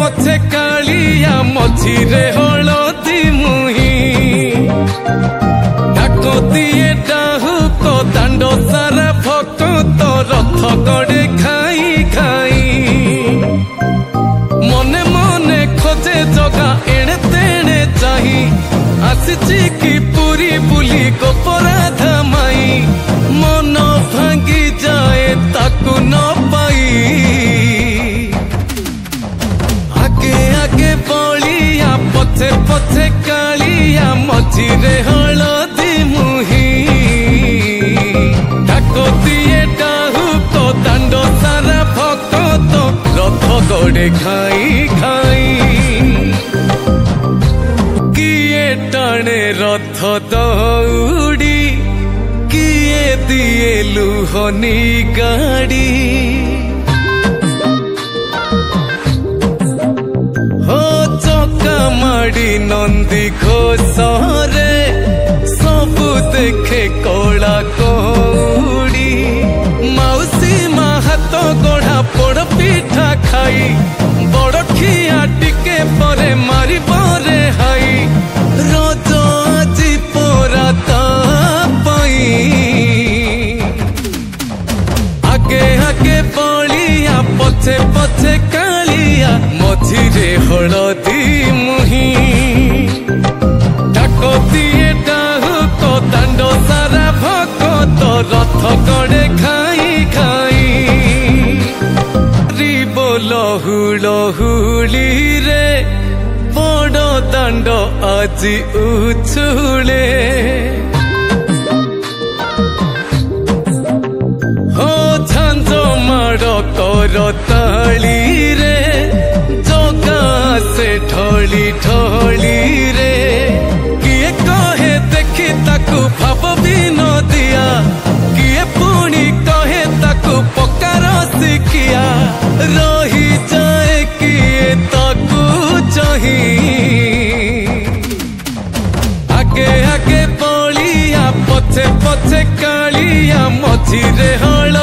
पछे कालिया मझिरे हलदी मुही डाकतिए डाहुक दांड सारा भक्त रथ गड़े खाई खाई मने मने खोजे जगा एणे तेणे चाही आसिची कि पूरी बुली गोपराधा माई मन भांगी जाए ताकू न पाई आगे आगे बलिया पछे पछे कालिया मझिरे हलदी मुही डाकतिए डाहुक दांड सारा भक्त रथ गड़े खाई खाई किए टाणे रथ दौड़ी किए दिए लुहनी गाड़ी हो चौका माड़ी नंदी घोषरे सबु देखे कला कौड़ी मौसी मा हाथ गढ़ा पोड़ पिठा खाई बड़ खिया टिके परे मारी बरे हाई रज आजी पोरा पाई आगे आगे बलिया पछे पछे कालिया मझिरे हलदी मुही डाकतिए डाहुक दांड सारा भक्त रथ गड़े खाई खाई लहुली रे बड़ दांड आजी उछुले हो झांझ माड़ कर ताली रे जगा से ढली ढली रे किए कहे देखी ताकू भाव भी न दिया किए पुणी कहे ताकू पकार शिखिया रही जाए किए ताकू चाही आगे आगे बलिया पछे पछे कालिया मझिरे हल